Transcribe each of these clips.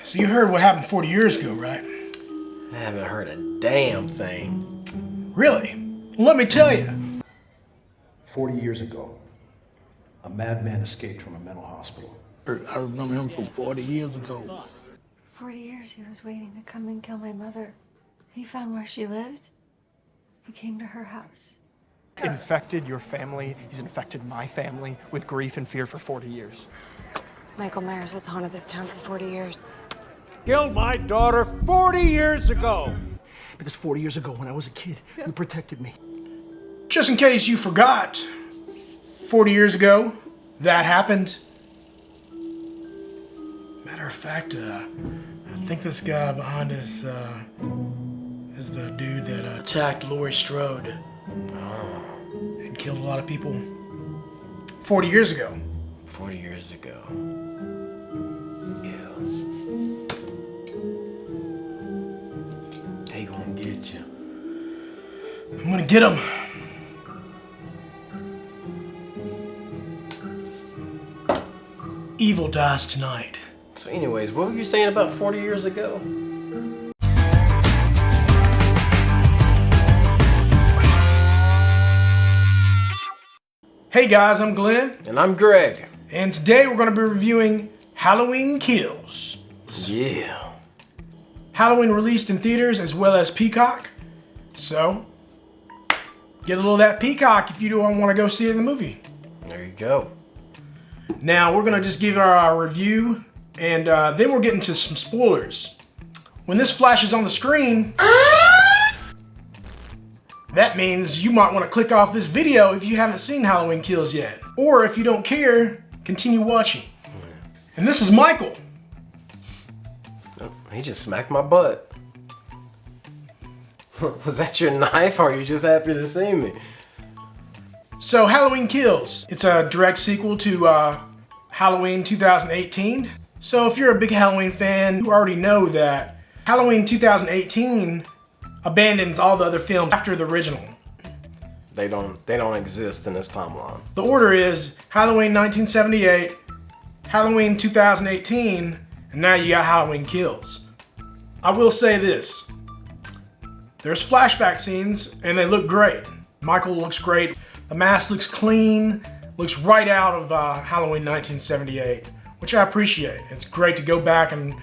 So you heard what happened 40 years ago, right? I haven't heard a damn thing. Really? Well, let me tell you. 40 years ago, a madman escaped from a mental hospital. I remember him from 40 years ago. 40 years he was waiting to come and kill my mother. He found where she lived. He came to her house. Infected your family, he's infected my family with grief and fear for 40 years. Michael Myers has haunted this town for 40 years. Killed my daughter 40 years ago. Because 40 years ago, when I was a kid, you protected me. Just in case you forgot, 40 years ago, that happened. Matter of fact, I think this guy behind us is the dude that attacked Laurie Strode and killed a lot of people 40 years ago. 40 years ago. Yeah. He gonna get you. I'm gonna get him. Evil dies tonight. So anyways, what were you saying about 40 years ago? Hey guys, I'm Glenn, And I'm Greg. and today we're gonna be reviewing Halloween Kills. Yeah. Halloween released in theaters as well as Peacock. So, get a little of that Peacock if you don't want to go see it in the movie. There you go. Now, we're gonna just give our review, and then we'll get into some spoilers. When this flashes on the screen, that means you might want to click off this video if you haven't seen Halloween Kills yet. Or if you don't care, continue watching. And this is Michael. Oh, he just smacked my butt. Was that your knife, or are you just happy to see me? So, Halloween Kills. It's a direct sequel to Halloween 2018. So, if you're a big Halloween fan, you already know that Halloween 2018 abandons all the other films after the original. They don't exist in this timeline. The order is Halloween 1978, Halloween 2018, and now you got Halloween Kills. I will say this. There's flashback scenes, and they look great. Michael looks great. The mask looks clean, looks right out of Halloween 1978, which I appreciate. It's great to go back and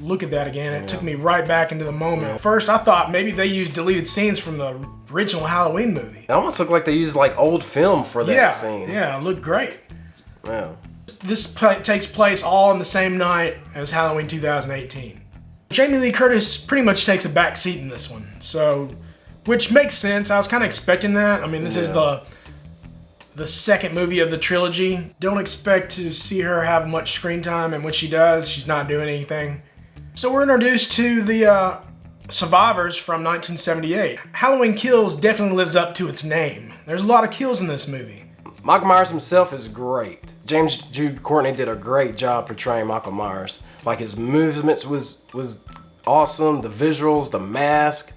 look at that again. It took me right back into the moment. First, I thought maybe they used deleted scenes from the original Halloween movie. It almost looked like they used like old film for that scene. Yeah, it looked great. Yeah. This takes place all in the same night as Halloween 2018. Jamie Lee Curtis pretty much takes a back seat in this one, so, which makes sense. I was kind of expecting that. I mean, this is the second movie of the trilogy. Don't expect to see her have much screen time, and when she does, she's not doing anything. So we're introduced to the survivors from 1978. Halloween Kills definitely lives up to its name. There's a lot of kills in this movie. Michael Myers himself is great. James Jude Courtney did a great job portraying Michael Myers. Like, his movements was awesome, the visuals, the mask.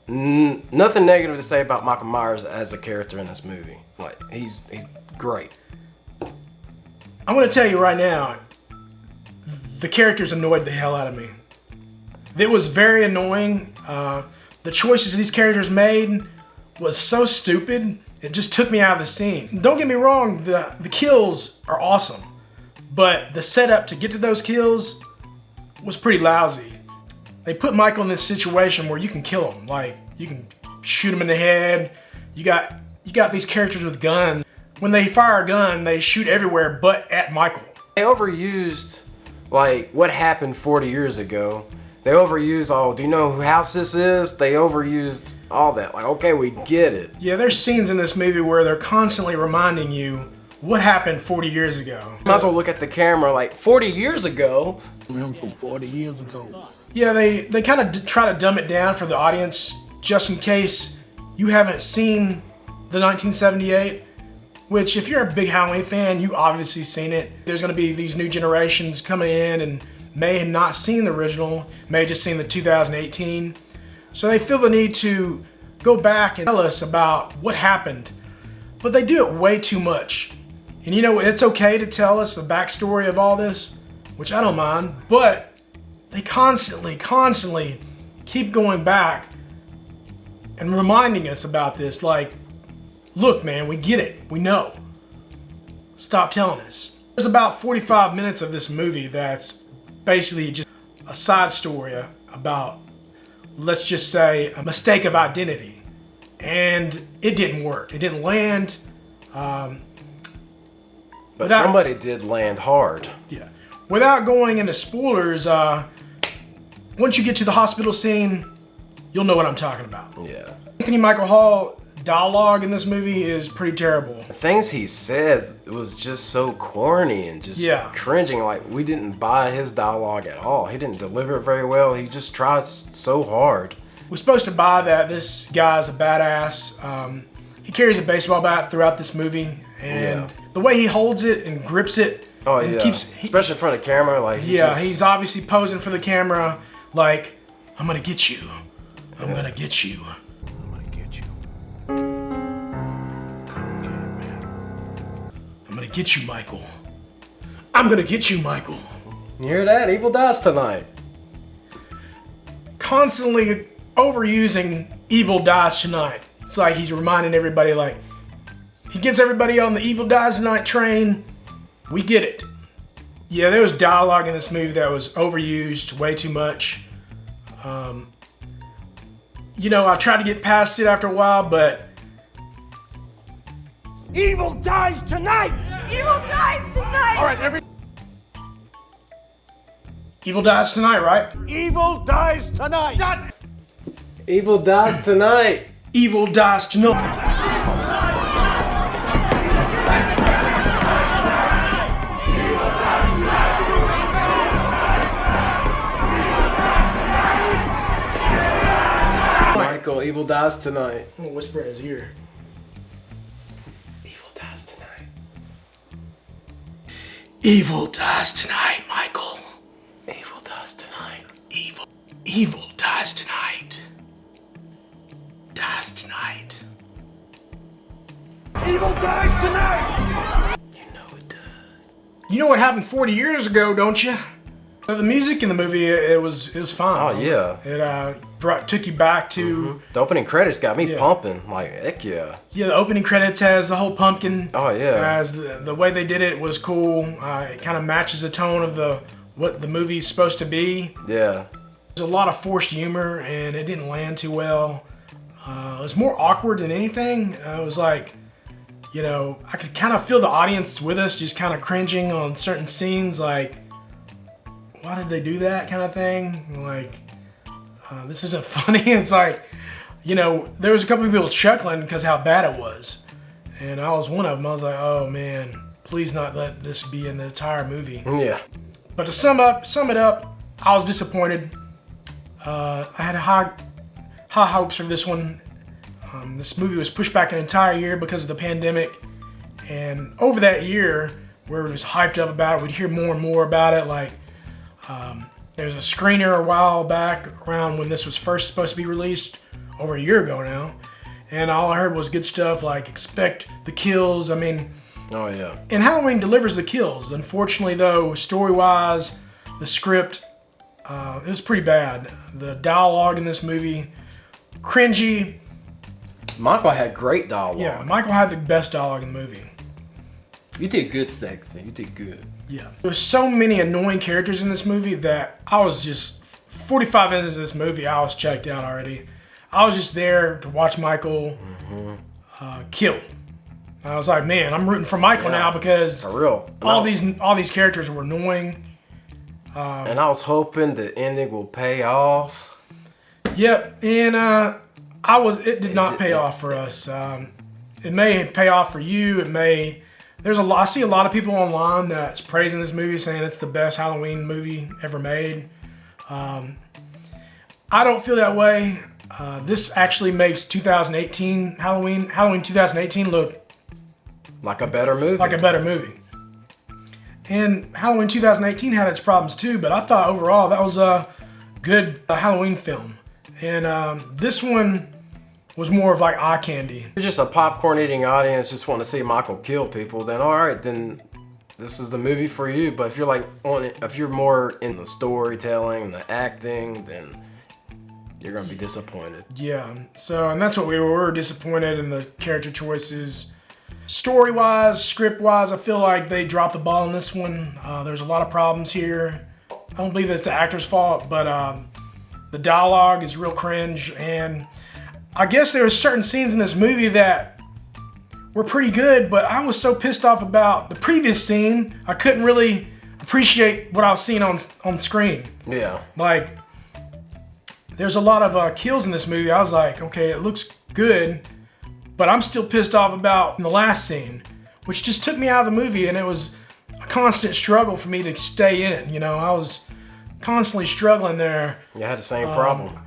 Nothing negative to say about Michael Myers as a character in this movie. Like, he's great. I'm gonna tell you right now, the characters annoyed the hell out of me. It was very annoying. The choices these characters made was so stupid. It just took me out of the scene. Don't get me wrong, the kills are awesome, but the setup to get to those kills was pretty lousy. They put Michael in this situation where you can kill him. Like, you can shoot him in the head. You got these characters with guns. When they fire a gun, they shoot everywhere but at Michael. They overused, like, what happened 40 years ago. They overused, oh, do you know who house this is? They overused all that. Like, okay, we get it. Yeah, there's scenes in this movie where they're constantly reminding you what happened 40 years ago. Might as well look at the camera like, 40 years ago? I remember him from 40 years ago. Yeah, they kind of try to dumb it down for the audience, just in case you haven't seen the 1978, which if you're a big Halloween fan, you've obviously seen it. There's gonna be these new generations coming in and may have not seen the original, may have just seen the 2018. So they feel the need to go back and tell us about what happened, but they do it way too much. And you know, it's okay to tell us the backstory of all this, which I don't mind, but they constantly keep going back and reminding us about this. Like, look, man, we get it. We know. Stop telling us. There's about 45 minutes of this movie that's basically just a side story about, let's just say, a mistake of identity. And it didn't work. It didn't land. But without- somebody did land hard. Yeah. Without going into spoilers, once you get to the hospital scene, you'll know what I'm talking about. Yeah. Anthony Michael Hall dialogue in this movie is pretty terrible. The things he said was just so corny and just Yeah. cringing. Like, we didn't buy his dialogue at all. He didn't deliver it very well. He just tried so hard. We're supposed to buy that this guy's a badass. He carries a baseball bat throughout this movie, and Yeah. the way he holds it and grips it, Oh, and yeah. keeps Especially in front of camera. Like, he's obviously posing for the camera, like, I'm gonna get you. I'm gonna get you. I'm gonna get you. Come get it, man. I'm gonna get you, Michael. I'm gonna get you, Michael. You hear that? Evil dies tonight. Constantly overusing Evil Dies Tonight. It's like he's reminding everybody, like, he gets everybody on the Evil Dies Tonight train. We get it. Yeah, there was dialogue in this movie that was overused way too much. You know, I tried to get past it after a while, but Evil dies tonight! Evil dies tonight! All right, Evil Dies Tonight, right? Evil dies tonight! Done! Evil dies tonight. Evil Dies Tonight. Michael, evil dies tonight. I'm gonna whisper in his ear. Evil dies tonight. Evil dies tonight, Michael. Evil dies tonight. Evil dies tonight. Dies tonight. Evil dies tonight! You know it does. You know what happened 40 years ago, don't you? The music in the movie, it was fine. Oh, yeah. It took you back to The opening credits got me Yeah. pumping. Like, heck yeah. the opening credits has the whole pumpkin. Oh, yeah. As the way they did it was cool. It kind of matches the tone of what the movie's supposed to be. Yeah. There's a lot of forced humor, and it didn't land too well. It was more awkward than anything. It was like, you know, I could kind of feel the audience with us just kind of cringing on certain scenes, like, why did they do that kind of thing? Like, this isn't funny. It's like, you know, there was a couple of people chuckling because how bad it was. And I was one of them. I was like, oh man, please not let this be in the entire movie. Yeah. But to sum it up, I was disappointed. I had high hopes for this one. This movie was pushed back an entire year because of the pandemic. And over that year, we were just hyped up about it. We'd hear more and more about it. Like, there's a screener a while back around when this was first supposed to be released, over a year ago now. And all I heard was good stuff like expect the kills. I mean, Oh, yeah. and Halloween delivers the kills. Unfortunately, though, story-wise, the script, it was pretty bad. The dialogue in this movie, cringy. Michael had great dialogue. Yeah, Michael had the best dialogue in the movie. You did good, Sexy. You did good. Yeah. There's so many annoying characters in this movie that I was just, 45 minutes of this movie, I was checked out already. I was just there to watch Michael kill. I was like, man, I'm rooting for Michael now because For real. And all these characters were annoying. And I was hoping the ending will pay off. Yep, and it did not pay off for us. It may pay off for you. It may. I see a lot of people online that's praising this movie, saying it's the best Halloween movie ever made. I don't feel that way. This actually makes 2018 Halloween 2018 look Like a better movie. like a better movie. And Halloween 2018 had its problems too, but I thought overall that was a good Halloween film. And this one was more of like eye candy. If you're just a popcorn eating audience, just want to see Michael kill people, then all right, then this is the movie for you. But if you're like if you're more in the storytelling, the acting, then you're gonna be disappointed. Yeah. So, and that's what we were disappointed in the character choices. Story-wise, script-wise, I feel like they dropped the ball in this one. There's a lot of problems here. I don't believe it's the actor's fault, but the dialogue is real cringe. And I guess there were certain scenes in this movie that were pretty good, but I was so pissed off about the previous scene, I couldn't really appreciate what I was seeing on screen. Yeah. Like, there's a lot of kills in this movie. I was like, okay, it looks good, but I'm still pissed off about the last scene, which just took me out of the movie, and it was a constant struggle for me to stay in it. You know, I was constantly struggling there. You had the same problem.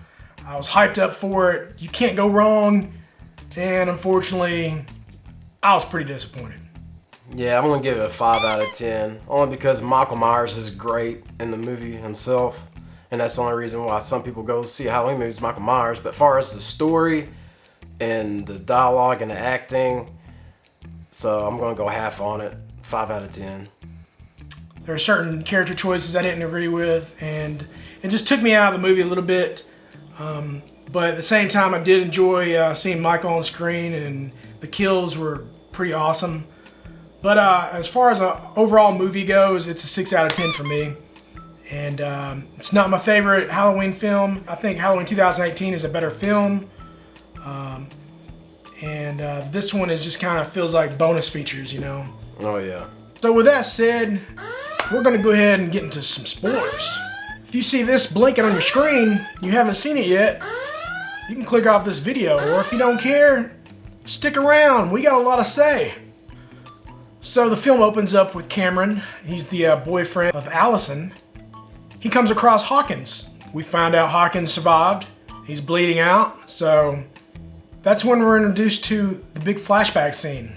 I was hyped up for it. You can't go wrong, and unfortunately, I was pretty disappointed. Yeah, I'm gonna give it a 5 out of 10, only because Michael Myers is great in the movie himself, and that's the only reason why some people go see a Halloween movie is Michael Myers. But as far as the story and the dialogue and the acting, so I'm gonna go half on it, 5 out of 10. There are certain character choices I didn't agree with, and it just took me out of the movie a little bit. But at the same time, I did enjoy seeing Michael on screen, and the kills were pretty awesome. But as far as an overall movie goes, it's a 6 out of 10 for me. And it's not my favorite Halloween film. I think Halloween 2018 is a better film. And this one is just kind of feels like bonus features, you know. Oh yeah. So with that said, we're gonna go ahead and get into some spoilers. If you see this blinking on your screen, you haven't seen it yet, you can click off this video, or if you don't care, stick around, we got a lot to say. So the film opens up with Cameron. He's the boyfriend of Allison. He comes across Hawkins. We find out Hawkins survived. He's bleeding out, so that's when we're introduced to the big flashback scene.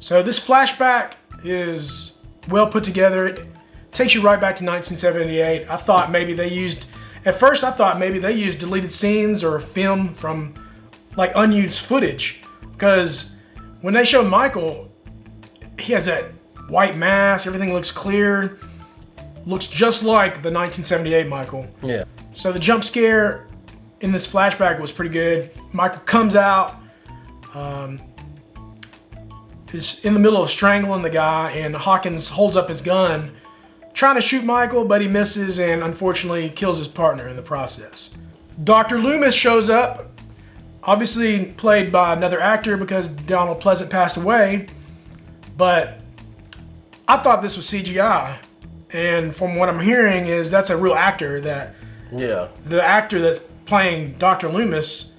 So this flashback is well put together. It takes you right back to 1978. I thought maybe they used, at first I thought maybe they used deleted scenes or film from like unused footage. Because when they show Michael, he has that white mask, everything looks clear. Looks just like the 1978 Michael. Yeah. So the jump scare in this flashback was pretty good. Michael comes out, is in the middle of strangling the guy, and Hawkins holds up his gun, trying to shoot Michael, but he misses and unfortunately kills his partner in the process. Dr. Loomis shows up, obviously played by another actor because Donald Pleasant passed away, but I thought this was CGI. And from what I'm hearing is that's a real actor that, Yeah. the actor that's playing Dr. Loomis,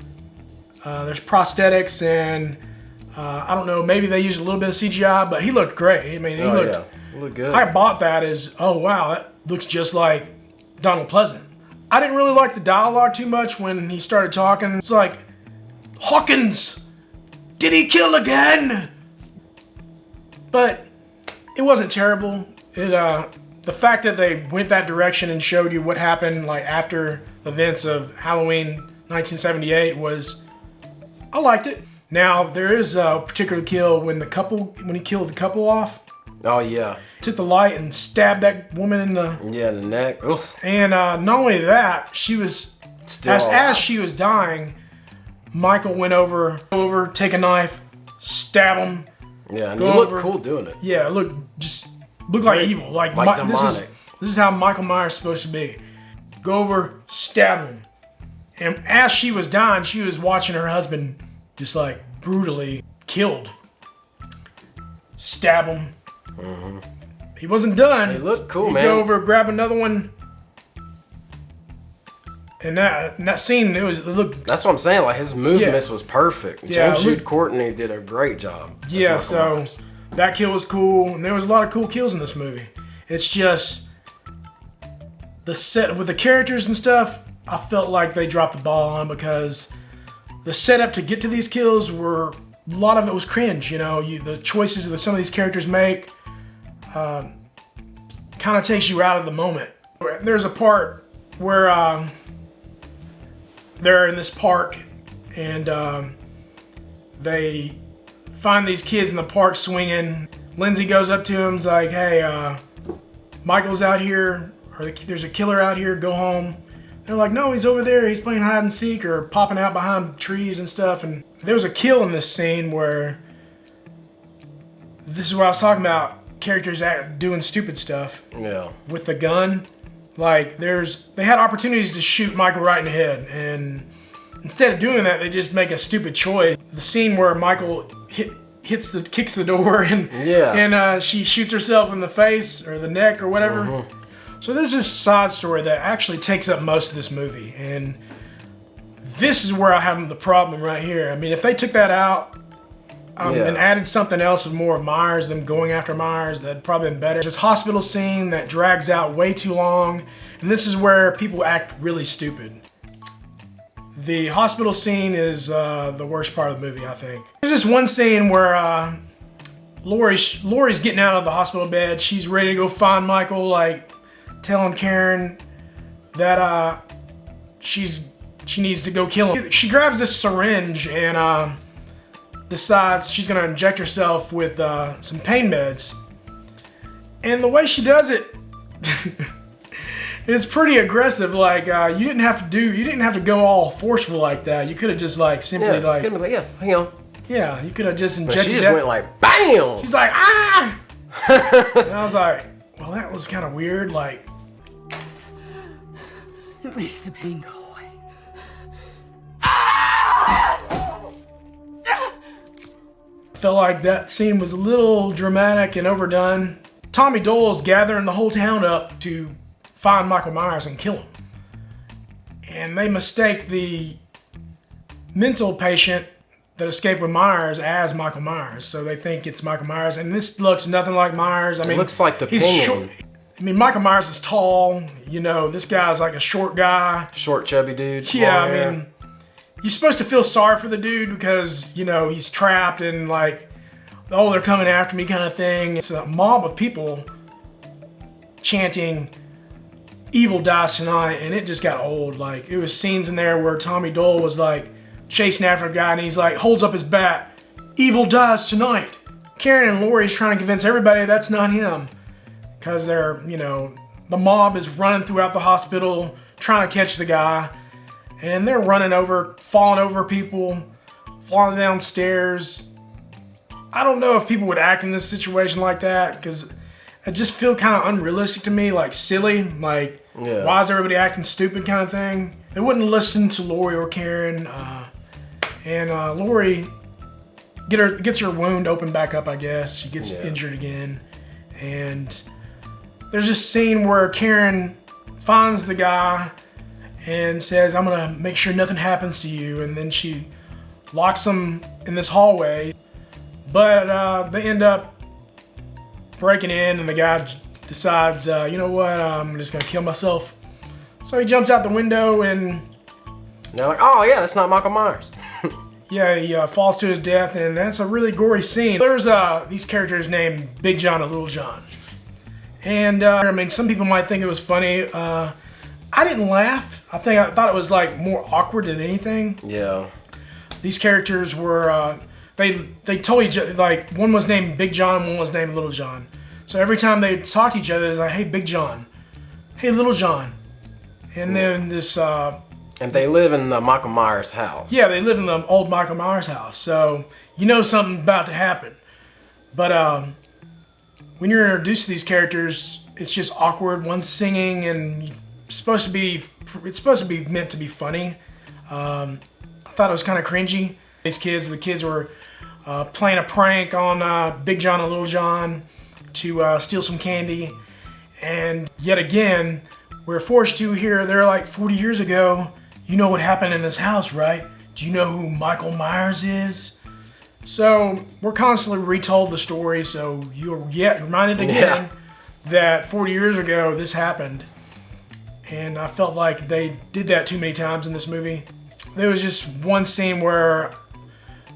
there's prosthetics and I don't know, maybe they used a little bit of CGI, but he looked great. I mean, he looked, yeah. Looked good. I bought that as, oh wow, that looks just like Donald Pleasant. I didn't really like the dialogue too much when he started talking. It's like, Hawkins, did he kill again? But it wasn't terrible. The fact that they went that direction and showed you what happened like after the events of Halloween 1978 was, I liked it. Now there is a particular kill when he killed the couple off. Oh yeah. Took the light and stabbed that woman in the The neck. Ugh. And not only that, she was Still as alive. she was dying, Michael went over, take a knife, stab him. Yeah, and Go he looked over. cool doing it. Yeah, looked like evil. Like demonic. This is how Michael Myers is supposed to be. Go over, stab him. And as she was dying, she was watching her husband just like brutally killed. Stab him. He wasn't done. He looked cool, He'd man. go over, grab another one. And that scene, it looked. That's what I'm saying. Like his movements was perfect. Yeah, James look- Jude Courtney did a great job. as Yeah, Michael so Myers. that kill was cool, and there was a lot of cool kills in this movie. It's just the set with the characters and stuff, I felt like they dropped the ball on because the setup to get to these kills were, a lot of it was cringe, you know, the choices that some of these characters make kind of takes you out of the moment. There's a part where they're in this park and they find these kids in the park swinging. Lindsay goes up to him, is like, hey, Michael's out here, or there's a killer out here, go home. They're like, no, he's over there, he's playing hide and seek or popping out behind trees and stuff. And there was a kill in this scene where, this is what I was talking about, characters doing stupid stuff. Yeah. With the gun. Like, they had opportunities to shoot Michael right in the head, and instead of doing that, they just make a stupid choice. The scene where Michael kicks the door and she shoots herself in the face or the neck or whatever. So this is a side story that actually takes up most of this movie, and this is where I have the problem right here. I mean, if they took that out and added something else of more of Myers, them going after Myers, that'd probably been better. This hospital scene that drags out way too long, and this is where people act really stupid. The hospital scene is the worst part of the movie, I think. There's just one scene where Laurie's getting out of the hospital bed. She's ready to go find Michael, like telling Karen that she needs to go kill him. She grabs this syringe and decides she's gonna inject herself with some pain meds. And the way she does it, it's pretty aggressive. Like you didn't have to go all forceful like that. You could have just like simply hang on. Yeah, you could have just injected. But she just went like BAM! She's like, ah! And I was like, well, that was kind of weird. Like, it makes the pain go away. Felt like that scene was a little dramatic and overdone. Tommy Dole's gathering the whole town up to find Michael Myers and kill him. And they mistake the mental patient that escaped with Myers as Michael Myers. So they think it's Michael Myers, and this looks nothing like Myers. I mean, it looks like the he's short. I mean, Michael Myers is tall. You know, this guy's like a short guy. Short, chubby dude. Yeah, I mean, you're supposed to feel sorry for the dude because, you know, he's trapped and like, oh, they're coming after me kind of thing. It's a mob of people chanting, "Evil dies tonight," and it just got old. Like, it was scenes in there where Tommy Dole was like chasing after a guy and he's like, holds up his bat, "Evil dies tonight." Karen and Laurie's trying to convince everybody that's not him because they're, you know, the mob is running throughout the hospital trying to catch the guy, and they're running over, falling over people, falling down stairs. I don't know if people would act in this situation like that because it just feel kind of unrealistic to me, like silly, like why is everybody acting stupid kind of thing. They wouldn't listen to Laurie or Karen, and Laurie gets her wound opened back up, I guess. She gets injured again, and there's this scene where Karen finds the guy and says, "I'm gonna make sure nothing happens to you," and then she locks him in this hallway. But they end up breaking in, and the guy decides, you know what, I'm just gonna kill myself. So he jumps out the window, and they're like, oh yeah, that's not Michael Myers. Yeah, he falls to his death, and that's a really gory scene. There's these characters named Big John and Little John. And I mean, some people might think it was funny. I didn't laugh. I thought it was like more awkward than anything. Yeah. These characters were, they told each other, like, one was named Big John, one was named Little John. So every time they talked to each other, it's like, hey, Big John. Hey, Little John. And then this... and they live in the Michael Myers house. Yeah, they live in the old Michael Myers house. So you know something's about to happen. But when you're introduced to these characters, it's just awkward. One's singing, and it's supposed to be meant to be funny. I thought it was kind of cringy. The kids were playing a prank on Big John and Little John to steal some candy. And yet again, we're forced to hear, they're like 40 years ago, you know what happened in this house, right? Do you know who Michael Myers is? So we're constantly retold the story, so you're yet reminded again that 40 years ago this happened. And I felt like they did that too many times in this movie. There was just one scene where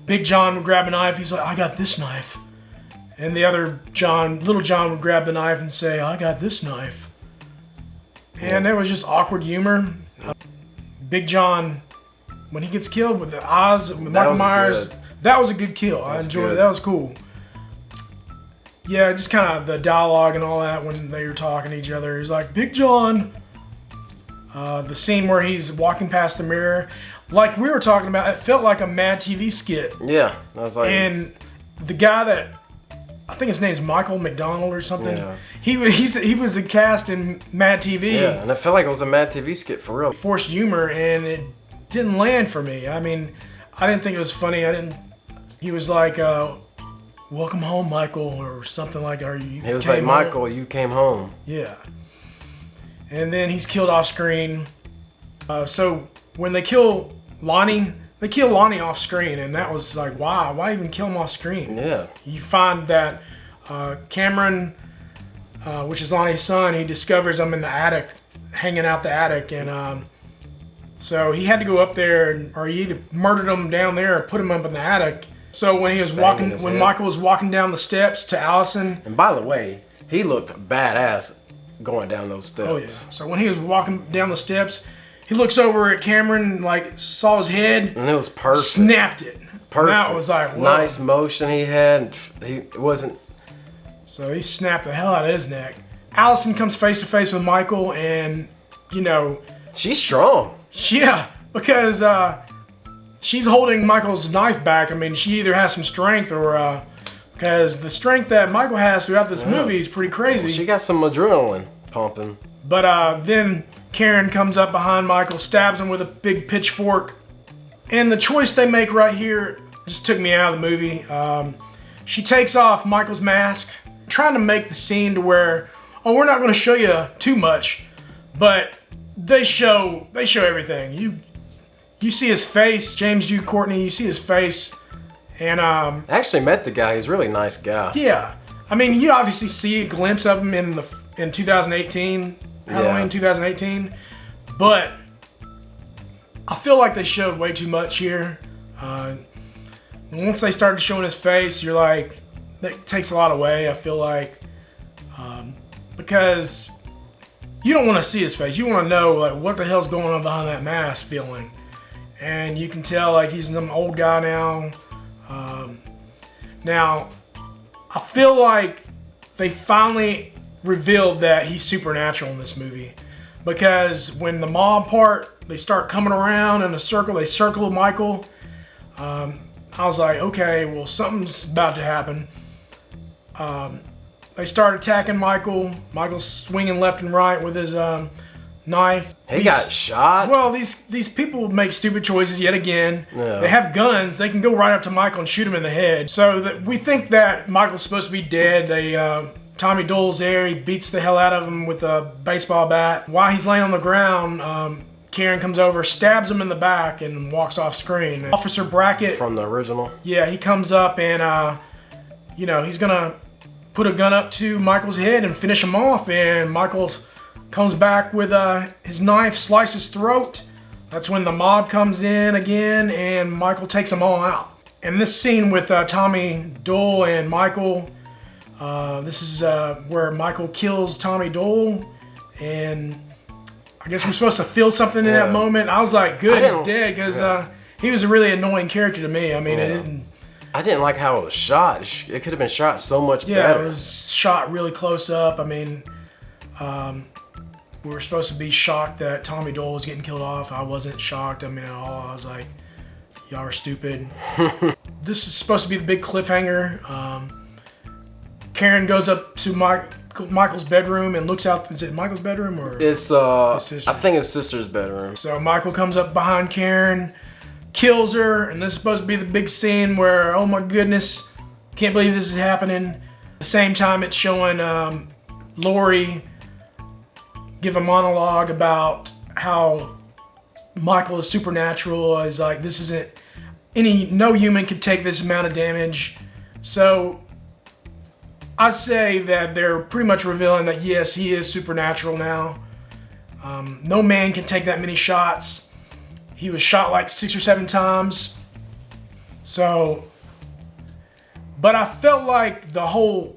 Big John would grab a knife, he's like, I got this knife. And the other John, Little John, would grab the knife and say, I got this knife. And there was just awkward humor. Big John, when he gets killed with the eyes of Michael Myers, that was a good kill. I enjoyed it. That was cool. Yeah, just kind of the dialogue and all that when they were talking to each other. He's like, Big John. The scene where he's walking past the mirror, like we were talking about, it felt like a Mad TV skit. Yeah, I was like, and the guy that, I think his name's Michael McDonald or something. Yeah. He was the cast in Mad TV. yeah, and it felt like it was a Mad TV skit for real. Forced humor, and it didn't land for me. I mean, I didn't think it was funny. He was like, welcome home, Michael, or something like that. He was like, Michael, you came home. Yeah. And then he's killed off screen. So when they kill Lonnie, they kill Lonnie off screen, and that was like, why? Why even kill him off screen? Yeah. You find that Cameron, which is Lonnie's son, he discovers him in the attic, hanging out the attic, and so he had to go up there, or he either murdered him down there or put him up in the attic. So when he was Michael was walking down the steps to Allison. And by the way, he looked badass going down those steps. Oh yeah. So when he was walking down the steps, he looks over at Cameron, like saw his head, And it was perfect. snapped it. Perfect. And that was like, whoa. Nice motion he had. He wasn't. So he snapped the hell out of his neck. Allison comes face to face with Michael, and you know, She's strong. yeah, because she's holding Michael's knife back. I mean, she either has some strength or because the strength that Michael has throughout this movie is pretty crazy. She got some adrenaline pumping. But then Karen comes up behind Michael, stabs him with a big pitchfork. And the choice they make right here just took me out of the movie. She takes off Michael's mask, trying to make the scene to where, oh, we're not going to show you too much, but they show everything. You see his face, James Jude Courtney, you see his face, and I actually met the guy. He's a really nice guy. yeah. I mean, you obviously see a glimpse of him in 2018, Halloween 2018, but I feel like they showed way too much here. Once they started showing his face, you're like, that takes a lot away, I feel like, because you don't want to see his face. You want to know like what the hell's going on behind that mask feeling, and you can tell like he's an old guy now. Now, I feel like they finally revealed that he's supernatural in this movie, because when the mob part, they start coming around in a circle, they circle Michael. I was like, okay, well, something's about to happen. They start attacking Michael. Michael's swinging left and right with his knife. He got shot. Well, these people make stupid choices yet again. Yeah. They have guns. They can go right up to Michael and shoot him in the head. So that we think that Michael's supposed to be dead. Tommy Dole's there. He beats the hell out of him with a baseball bat. While he's laying on the ground, Karen comes over, stabs him in the back, and walks off screen. Officer Brackett From the original. Yeah, he comes up and, he's gonna put a gun up to Michael's head and finish him off. And Michael comes back with his knife, slices his throat. That's when the mob comes in again, and Michael takes them all out. And this scene with Tommy Dole and Michael, this is where Michael kills Tommy Dole, and I guess we're supposed to feel something in that moment. I was like, good, he's dead, because he was a really annoying character to me. I mean, I didn't like how it was shot. It could have been shot so much yeah, better. it was shot really close up. I mean, we were supposed to be shocked that Tommy Dole was getting killed off. I wasn't shocked. I mean, at all. I was like, y'all are stupid. This is supposed to be the big cliffhanger. Karen goes up to Michael's bedroom and looks out. Is it Michael's bedroom or? It's his sister? I think his sister's bedroom. So Michael comes up behind Karen, kills her, and this is supposed to be the big scene where, oh my goodness, can't believe this is happening. At the same time, it's showing Laurie give a monologue about how Michael is supernatural. He's like, this isn't no human could take this amount of damage. So I'd say that they're pretty much revealing that yes, he is supernatural now. No man can take that many shots. He was shot like 6 or 7 times. So, but I felt like the whole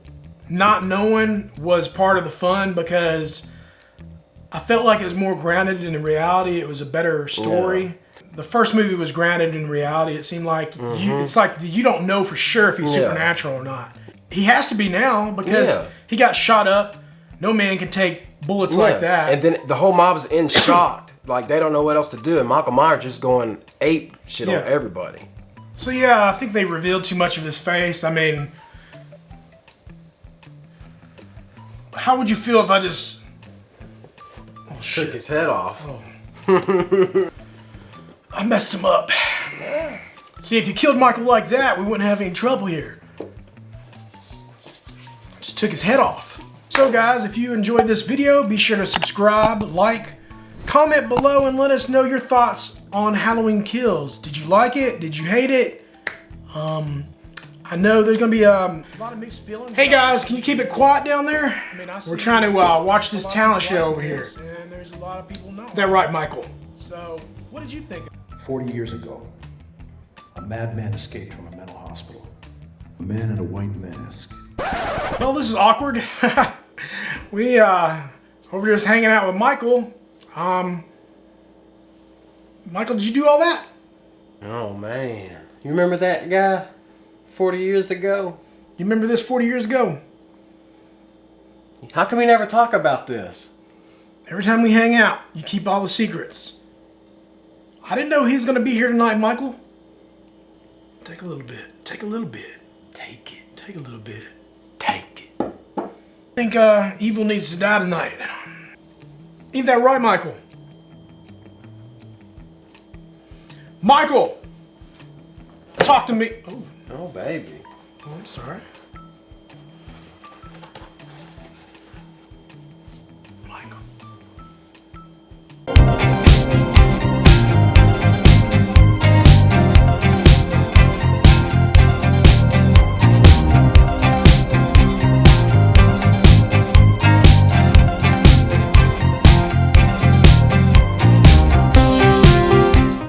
not knowing was part of the fun, because I felt like it was more grounded in reality. It was a better story. Yeah. The first movie was grounded in reality. It seemed like it's like you don't know for sure if he's supernatural or not. He has to be now because Yeah. he got shot up. No man can take bullets Yeah. like that. And then the whole mob's in shock. Like, they don't know what else to do. And Michael Myers just going ape shit Yeah. on everybody. So yeah, I think they revealed too much of his face. I mean, how would you feel if I just... Oh Took shit, his head off. I messed him up. See, if you killed Michael like that, we wouldn't have any trouble here. Just took his head off. So guys, if you enjoyed this video, be sure to subscribe, like, comment below, and let us know your thoughts on Halloween Kills. Did you like it? Did you hate it? I know there's gonna be a lot of mixed feelings. Hey guys, can you keep it quiet down there? We're trying to watch this talent show over here. And there's a lot of people not. Is that right, Michael? So, what did you think? 40 years ago, a madman escaped from a mental hospital. A man in a white mask. Well, this is awkward. We over here just hanging out with Michael. Michael, did you do all that? Oh, man. You remember that guy 40 years ago? You remember this 40 years ago? How come we never talk about this? Every time we hang out, you keep all the secrets. I didn't know he was gonna be here tonight, Michael. Take a little bit. Take a little bit. Take it. Take a little bit. Take it. I think evil needs to die tonight. Ain't that right, Michael? Michael! Talk to me. Oh, Oh, baby. I'm sorry.